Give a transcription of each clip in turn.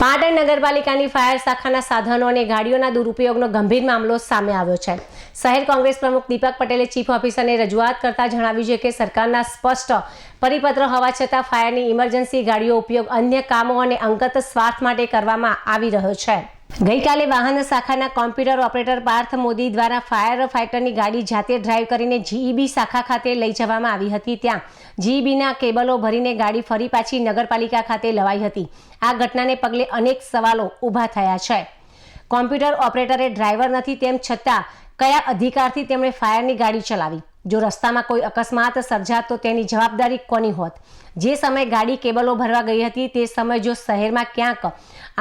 પાટણ નગરપાલિકાની ફાયર શાખાના સાધનો અને ગાડીઓના દુરુપયોગનો ગંભીર મામલો સામે આવ્યો છે। શહેર કોંગ્રેસ પ્રમુખ દીપક પટેલે ચીફ ઓફિસરને રજૂઆત કરતા જણાવ્યું છે કે સરકારના સ્પષ્ટ પરિપત્ર હોવા છતાં ફાયરની ઇમરજન્સી ગાડીઓ ઉપયોગ અન્ય કામો અને અંગત સ્વાર્થ માટે કરવામાં આવી રહ્યો છે। ગઈકાલે વાહન શાખાના કોમ્પ્યુટર ઓપરેટર પાર્થ મોદી દ્વારા ફાયર ફાઇટરની ગાડી જાતે ડ્રાઈવ કરીને જીઈબી શાખા ખાતે લઈ જવામાં આવી હતી। ત્યાં જીઈબીના કેબલો ભરીને ગાડી ફરી પાછી નગરપાલિકા ખાતે લવાઈ હતી। આ ઘટનાને પગલે અનેક સવાલો ઊભા થયા છે। કોમ્પ્યુટર ઓપરેટરે ડ્રાઈવર નથી તેમ છતાં કયા અધિકારથી તેમણે ફાયરની ગાડી ચલાવી? જો રસ્તામાં કોઈ અકસ્માત સર્જાત તો તેની જવાબદારી કોની હોત? જે સમયે ગાડી કેબલો ભરવા ગઈ હતી તે સમયે જો શહેરમાં ક્યાંક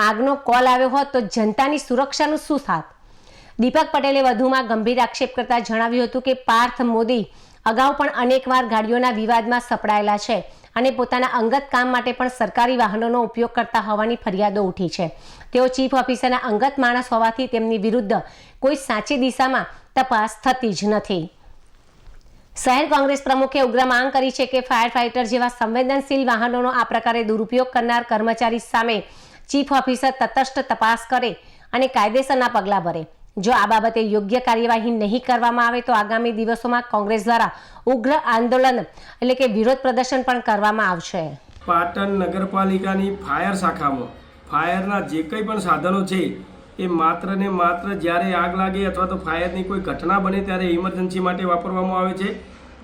આગનો કોલ આવ્યો હોત તો જનતાની સુરક્ષાનું શું થાત? દીપક પટેલે વધુમાં ગંભીર આક્ષેપ કરતા જણાવ્યું હતું કે પાર્થ મોદી અગાઉ પણ અનેકવાર ગાડીઓના વિવાદમાં સપડાયેલા છે અને પોતાના અંગત કામ માટે પણ સરકારી વાહનોનો ઉપયોગ કરતા હોવાની ફરિયાદો ઉઠી છે। તેઓ ચીફ ઓફિસરના અંગત માણસ હોવાથી તેમની વિરુદ્ધ કોઈ સાચી દિશામાં તપાસ થતી જ નથી। શહેર કોંગ્રેસ પ્રમુખે ઉગ્ર માંગ કરી છે કે ફાયર ફાઇટર જેવા સંવેદનશીલ વાહનોનો આ પ્રકારે દુરુપયોગ કરનાર કર્મચારી સામે ચીફ ઓફિસર તટસ્થ તપાસ કરે અને કાયદેસરના પગલાં ભરે। જો આ બાબતે યોગ્ય કાર્યવાહી નહીં કરવામાં આવે તો આગામી દિવસોમાં કોંગ્રેસ દ્વારા ઉગ્ર આંદોલન એટલે કે વિરોધ પ્રદર્શન પણ કરવામાં આવશે। પાટણ નગરપાલિકાની ફાયર શાખામાં ફાયરના જે કંઈ પણ સાધનો છે એ માત્ર ને માત્ર જ્યારે આગ લાગે અથવા તો ફાયરની કોઈ ઘટના બને ત્યારે ઇમરજન્સી માટે વાપરવામાં આવે છે।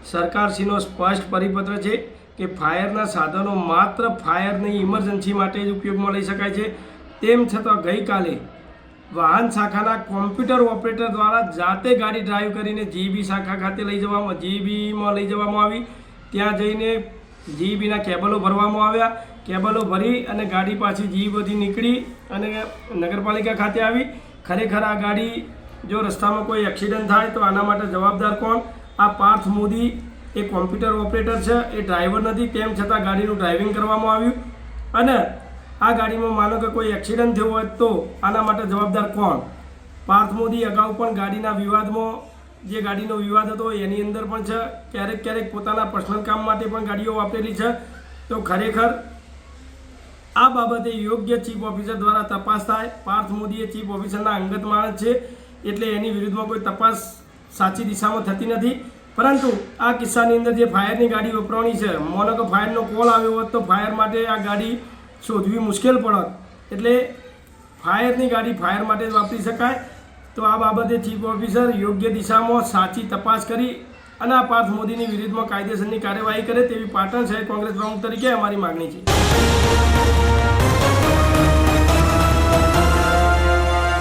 સરકારશ્રીનો સ્પષ્ટ પરિપત્ર છે કે ફાયરના સાધનો માત્ર ફાયરની ઇમરજન્સી માટે જ ઉપયોગમાં લઈ શકાય છે। તેમ છતાં ગઈકાલે વાહન શાખાના કોમ્પ્યુટર ઓપરેટર દ્વારા જાતે ગાડી ડ્રાઈવ કરીને જીઈબી શાખા ખાતે જીઈબીમાં લઈ જવામાં આવી। ત્યાં જઈને જીઈબીના કેબલો ભરવામાં આવ્યા। કેબલો ભરી અને ગાડી પાછી જીઈબીથી નીકળી અને નગરપાલિકા ખાતે આવી। ખરેખર આ ગાડી જો રસ્તામાં કોઈ એક્સિડન્ટ થાય તો આના માટે જવાબદાર કોણ? આ પાર્થ મોદી એ કોમ્પ્યુટર ઓપરેટર છે, એ ડ્રાઈવર નથી। તેમ છતાં ગાડીનું ડ્રાઇવિંગ કરવામાં આવ્યું અને આ ગાડીમાં માનો કે કોઈ એક્સિડન્ટ થયો હોય તો આના માટે જવાબદાર કોણ? પાર્થ મોદી અગાઉ પણ ગાડીના વિવાદમાં જે ગાડીનો વિવાદ હતો એની અંદર પણ છે, ક્યારેક ક્યારેક પોતાના પર્સનલ કામ માટે પણ ગાડીઓ વાપરેલી છે। તો ખરેખર આ બાબતે યોગ્ય ચીફ ઓફિસર દ્વારા તપાસ થાય। પાર્થ મોદી એ ચીફ ઓફિસરના અંગત માણસ છે એટલે એની વિરુદ્ધમાં કોઈ તપાસ સાચી દિશામાં થતી નથી। પરંતુ આ કિસ્સાની અંદર જે ફાયરની ગાડી વપરાવાની છે, માનો કે ફાયરનો કોલ આવ્યો હોત તો ફાયર માટે આ ગાડી શોધવી મુશ્કેલ પડત। એટલે ફાયરની ગાડી ફાયર માટે જ વાપરી શકાય। તો આ બાબતે ચીફ ઓફિસર યોગ્ય દિશામાં સાચી તપાસ કરી અને આ પાર્થ મોદીની વિરુદ્ધમાં કાયદેસરની કાર્યવાહી કરે તેવી પાટણ શહેર કોંગ્રેસ પ્રમુખ તરીકે અમારી માગણી છે।